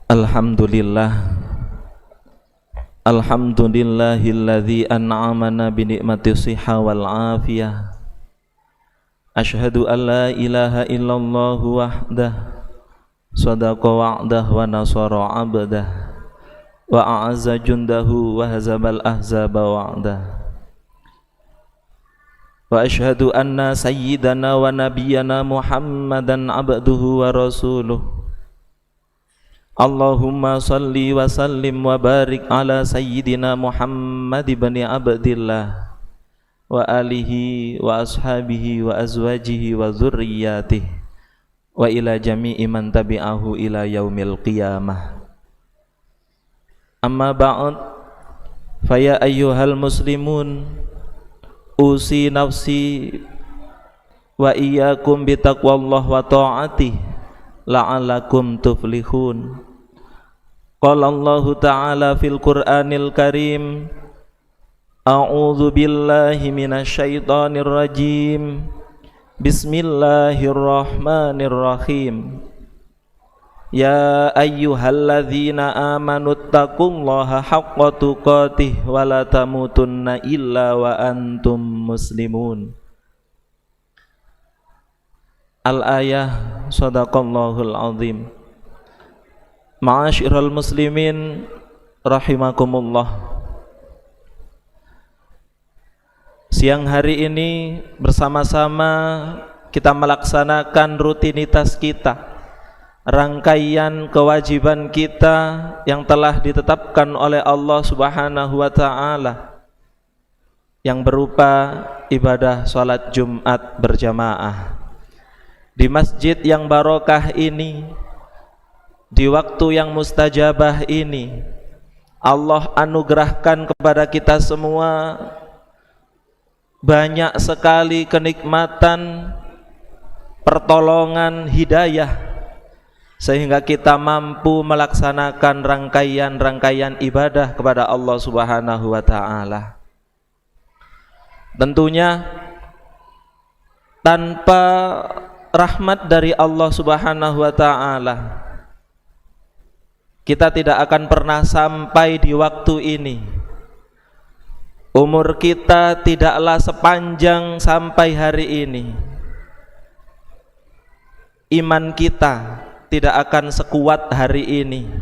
Alhamdulillah, alhamdulillahilladzi an'amana bi ni'mati shihha wal afiyah. Asyhadu an la ilaha illallah wahdah, sadaqa wa'dah wa nasara 'abdah, wa a'azza jundahu wa hazabal ahzaba wa'dah. Wa asyhadu anna sayyidana wa nabiyyana Muhammadan abduhu wa rasuluh. Allahumma salli wa sallim wa barik ala sayyidina Muhammad ibn Abdillah wa alihi wa ashabihi wa azwajihi wa zurriyyatihi wa ila jami'i man tabi'ahu ila yaumil qiyamah. Amma ba'd, faya ayyuhal muslimun, usi nafsi wa iyyakum bitaqwallah wa ta'atih la'allakum tuflihun. Qala Allahu ta'ala fil Qur'anil Karim, a'udzu billahi minasy syaithanir rajim. Bismillahirrahmanirrahim. Ya ayyuhalladzina amanu taqullaha haqqa tuqatih wa la tamutunna illa wa antum muslimun. Al-ayah, sadaqallahul azim. Ma'asyiral muslimin rahimakumullah. Siang hari ini bersama-sama kita melaksanakan rutinitas kita, rangkaian kewajiban kita yang telah ditetapkan oleh Allah Subhanahu wa ta'ala, yang berupa ibadah salat Jumat berjamaah di masjid yang barokah ini, di waktu yang mustajabah ini. Allah anugerahkan kepada kita semua banyak sekali kenikmatan, pertolongan, hidayah, sehingga kita mampu melaksanakan rangkaian-rangkaian ibadah kepada Allah Subhanahu wa ta'ala. Tentunya tanpa rahmat dari Allah Subhanahu wa ta'ala, kita tidak akan pernah sampai di waktu ini. Umur kita tidaklah sepanjang sampai hari ini. Iman kita tidak akan sekuat hari ini,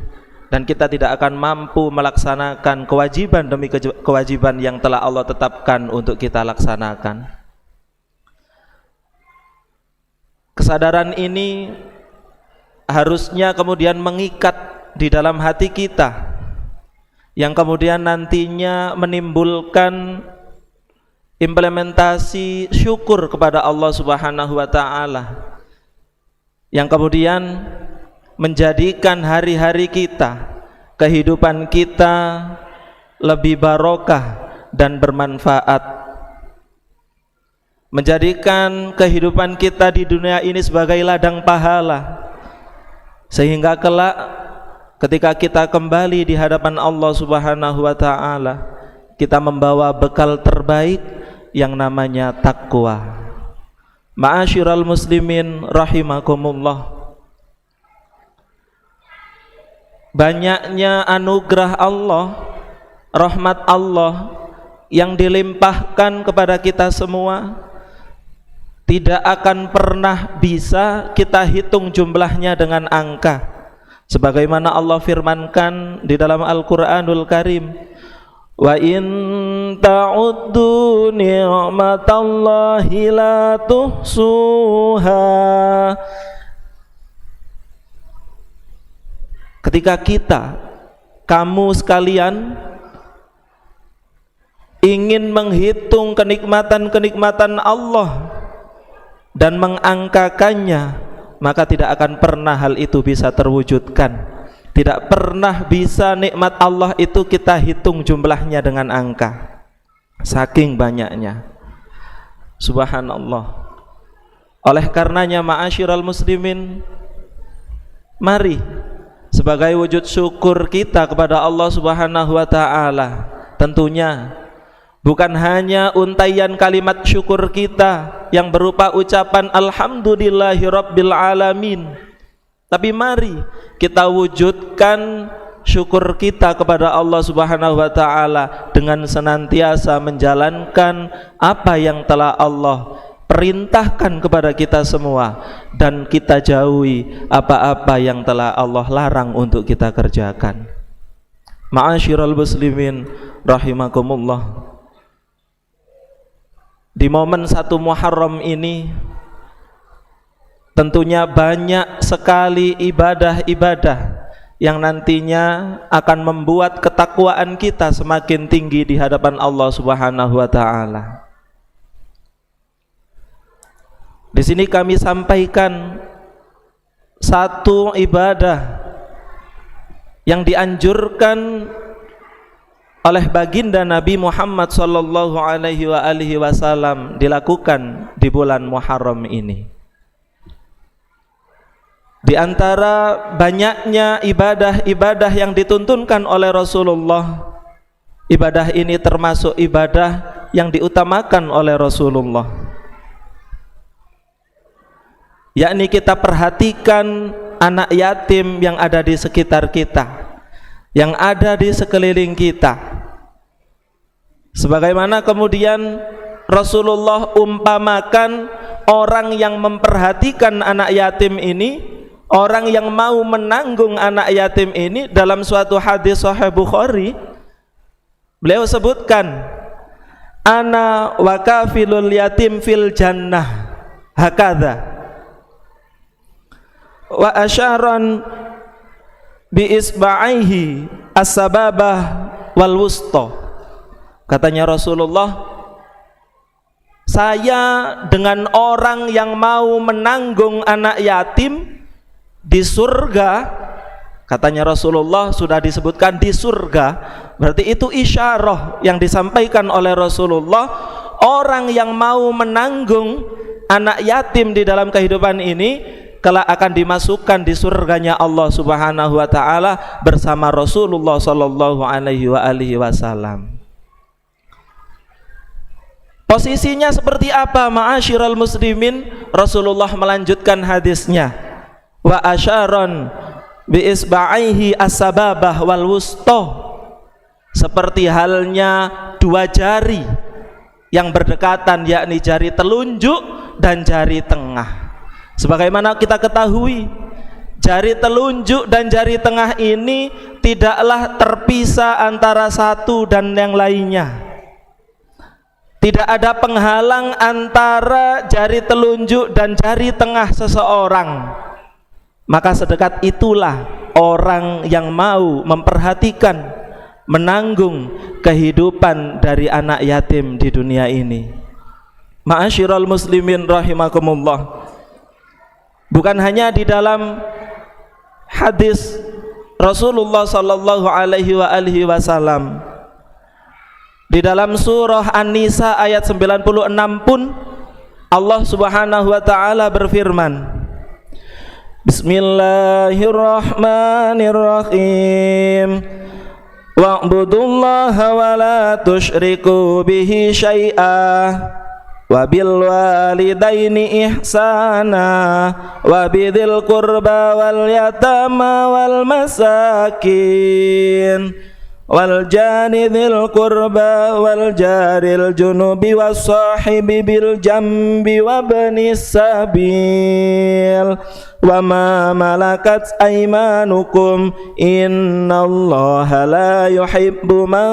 dan kita tidak akan mampu melaksanakan kewajiban demi kewajiban yang telah Allah tetapkan untuk kita laksanakan. Kesadaran ini harusnya kemudian mengikat di dalam hati kita, yang kemudian nantinya menimbulkan implementasi syukur kepada Allah Subhanahu wa ta'ala, yang kemudian menjadikan hari-hari kita, kehidupan kita lebih barokah dan bermanfaat, menjadikan kehidupan kita di dunia ini sebagai ladang pahala, sehingga kelak ketika kita kembali di hadapan Allah Subhanahu wa ta'ala, kita membawa bekal terbaik yang namanya takwa. Ma'asyiral muslimin rahimakumullah. Banyaknya anugerah Allah, rahmat Allah yang dilimpahkan kepada kita semua tidak akan pernah bisa kita hitung jumlahnya dengan angka. Sebagaimana Allah firmankan di dalam Al-Qur'anul Karim, wa in ta'uddu ni'matallahi la tuhsuha. Ketika kamu sekalian ingin menghitung kenikmatan-kenikmatan Allah dan mengangkakannya, maka tidak akan pernah hal itu bisa terwujudkan. Tidak pernah bisa nikmat Allah itu kita hitung jumlahnya dengan angka, saking banyaknya. Subhanallah. Oleh karenanya ma'asyiral muslimin, mari sebagai wujud syukur kita kepada Allah Subhanahu wa ta'ala, tentunya bukan hanya untaian kalimat syukur kita yang berupa ucapan alhamdulillahi rabbil alamin, Tapi mari kita wujudkan syukur kita kepada Allah Subhanahu wa taala dengan senantiasa menjalankan apa yang telah Allah perintahkan kepada kita semua, dan kita jauhi apa-apa yang telah Allah larang untuk kita kerjakan. Ma'asyiral muslimin rahimakumullah. Di momen 1 Muharram ini tentunya banyak sekali ibadah-ibadah yang nantinya akan membuat ketakwaan kita semakin tinggi di hadapan Allah Subhanahu wa taala. Di sini kami sampaikan satu ibadah yang dianjurkan oleh baginda Nabi Muhammad sallallahu alaihi wasallam dilakukan di bulan Muharram ini. Di antara banyaknya ibadah-ibadah yang dituntunkan oleh Rasulullah, ibadah ini termasuk ibadah yang diutamakan oleh Rasulullah, yakni kita perhatikan anak yatim yang ada di sekitar kita, yang ada di sekeliling kita. Sebagaimana kemudian Rasulullah umpamakan orang yang memperhatikan anak yatim ini, orang yang mau menanggung anak yatim ini, dalam suatu hadis Sahih Bukhari beliau sebutkan, ana wa kafilul yatim fil jannah hakadha wa asyaran bi isba'ihi as-sababah wal wusta. Katanya Rasulullah, saya dengan orang yang mau menanggung anak yatim di surga, katanya Rasulullah, sudah disebutkan di surga, berarti itu isyarah yang disampaikan oleh Rasulullah. Orang yang mau menanggung anak yatim di dalam kehidupan ini kelak akan dimasukkan di surganya Allah Subhanahu wa taala bersama Rasulullah sallallahu alaihi wasallam. Posisinya seperti apa, ma'asyiral muslimin? Rasulullah melanjutkan hadisnya, wa asyaron bi isba'ihi as-sababah wal wusta, seperti halnya dua jari yang berdekatan, yakni jari telunjuk dan jari tengah. Sebagaimana kita ketahui, jari telunjuk dan jari tengah ini tidaklah terpisah antara satu dan yang lainnya. Tidak ada penghalang antara jari telunjuk dan jari tengah seseorang. Maka sedekat itulah orang yang mau memperhatikan, menanggung kehidupan dari anak yatim di dunia ini. Ma'asyiral muslimin rahimakumullah. Bukan hanya di dalam hadis Rasulullah sallallahu alaihi wasallam, di dalam surah An-Nisa ayat 96 pun Allah Subhanahu wa taala berfirman, Bismillahirrahmanirrahim. Wa'budullaha wa la tusyriku bihi syai'a wa bil walidaini ihsana wa bidzil qurba wal yatama wal masakin wal jari dzil qurba wal jaril junubi was sahibi bil jambi wa banis sabil wa ma malakat aymanukum innallaha la yuhibbu man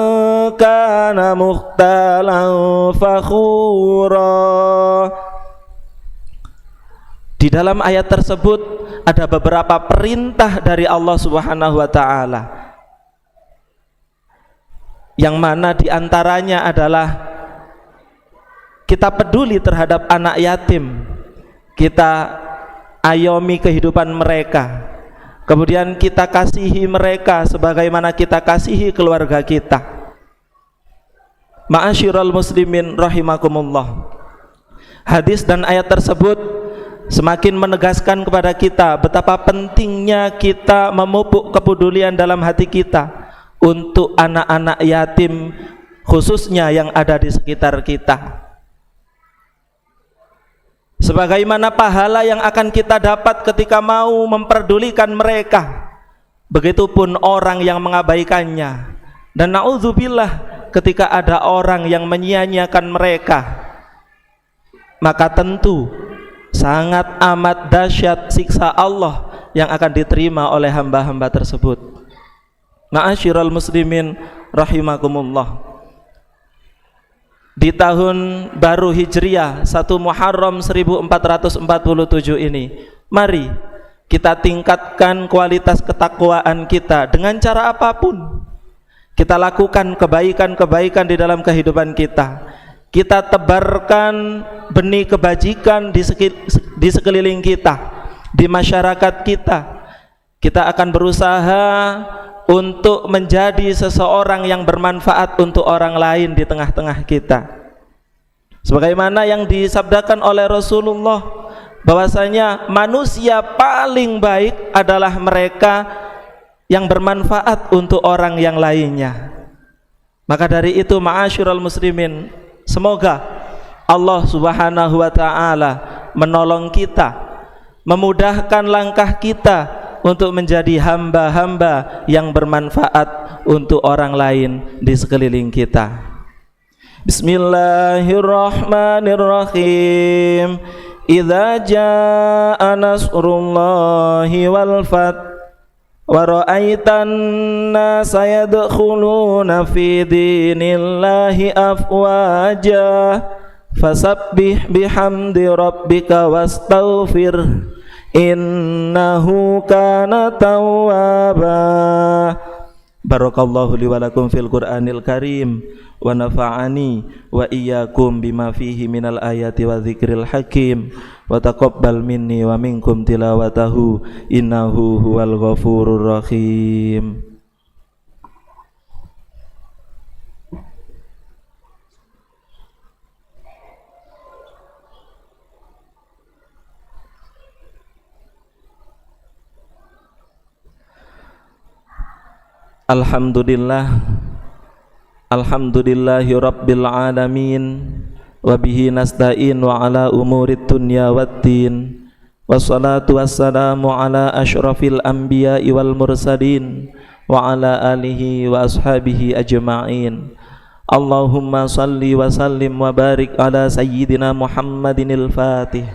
kana mukhtalan fakhura. Di dalam ayat tersebut ada beberapa perintah dari Allah Subhanahu wa taala, yang mana diantaranya adalah kita peduli terhadap anak yatim, kita ayomi kehidupan mereka, kemudian kita kasihi mereka sebagaimana kita kasihi keluarga kita. Ma'asyiral muslimin rahimakumullah. Hadis dan ayat tersebut semakin menegaskan kepada kita betapa pentingnya kita memupuk kepedulian dalam hati kita untuk anak-anak yatim, khususnya yang ada di sekitar kita. sebagaimana pahala yang akan kita dapat ketika mau memperdulikan mereka, begitupun orang yang mengabaikannya. Dan na'udzubillah, ketika ada orang yang menyia-nyiakan mereka, maka tentu sangat amat dahsyat siksa Allah yang akan diterima oleh hamba-hamba tersebut. Ma'asyiral muslimin rahimakumullah, di tahun baru Hijriah 1 Muharram 1447 ini, mari kita tingkatkan kualitas ketakwaan kita dengan cara apapun. Kita lakukan kebaikan-kebaikan di dalam kehidupan kita. Kita tebarkan benih kebajikan di sekeliling kita, di masyarakat kita. Kita akan berusaha untuk menjadi seseorang yang bermanfaat untuk orang lain di tengah-tengah kita. Sebagaimana yang disabdakan oleh Rasulullah, bahwasanya manusia paling baik adalah mereka yang bermanfaat untuk orang yang lainnya. Maka dari itu, ma'asyiral muslimin, semoga Allah Subhanahu wa taala menolong kita, memudahkan langkah kita untuk menjadi hamba-hamba yang bermanfaat untuk orang lain di sekeliling kita. Bismillahirrahmanirrahim. Idza jaa nasrullahi wal fath wa ra'aitan nasa yadkhuluna fi dinillahi afwaja fasabbih bihamdi rabbika wastaghfir innahu kana tawwaba. Barakallahu li wa lakum fil Qur'anil Karim wa nafa'ani wa iyyakum bima fihi minal ayati wa dzikril hakim wa taqabbal minni wa minkum tilawatahu innahu huwal ghafurur rahim. Alhamdulillah, alhamdulillahi rabbil alamin, wa bihi nasta'in wa ala umurid dunya waddin, wassalatu wassalamu ala asyrafil anbiya'i wal mursalin wa ala alihi wa ashabihi ajma'in. Allahumma salli wa sallim wa barik ala sayyidina Muhammadinil fatih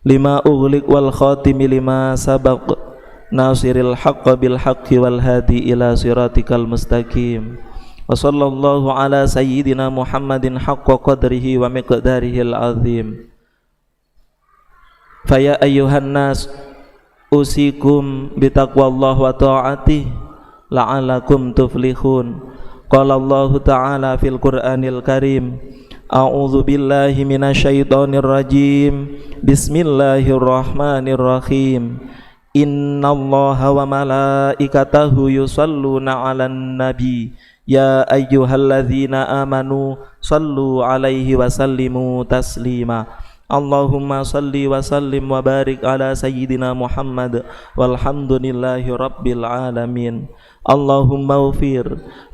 lima ughliq wal khatimi lima sabaq nasiril haqqa bil haqqi wal hadi ila siratikal mustaqim. Wa sallallahu ala sayyidina Muhammadin haqqa qadrihi wa miqdarihil azim. Faya ayyuhan nas usikum bitaqwallahi wa ta'atih la'alakum tuflihun. Qala Allah ta'ala fil Qur'anil Karim, a'udzu billahi minasyaitonir rajim, bismillahirrahmanirrahim. Innallaha wa malaikatahu yusalluna 'alan nabi ya ayyuhalladzina amanu sallu 'alaihi wa sallimu taslima. Allahumma salli wa sallim wa barik ala sayyidina Muhammad walhamdulillahi rabbil alamin. Allahumma ufir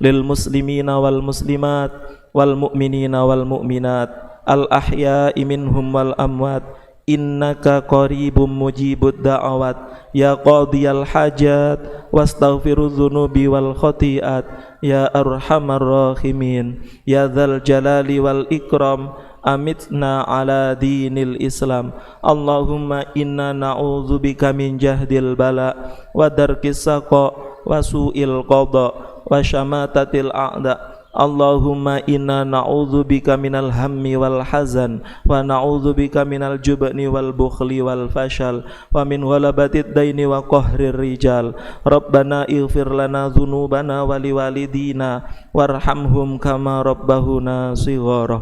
lil muslimina wal muslimat wal mu'minina wal mu'minat al ahya'i minhum wal amwat innaka qaribum mujibud da'awat ya qadiyal hajat wastaghfirudz dzunubi wal khati'at ya arhamar rahimin ya dzal jalali wal ikram. Amitna ala dinil Islam. Allahumma inna na'udzubika min jahdil bala wa darkis saqa wa su'il qada wa syamatatil a'da. Allahumma inna na'udzubika minal hammi wal hazan wa na'udzubika minal jubni wal bukhli wal fashal wa min ghalabatid daini wa qahrir rijal. Rabbana ighfir lana dzunubana wa liwalidina warhamhum kama rabbahuna shighara.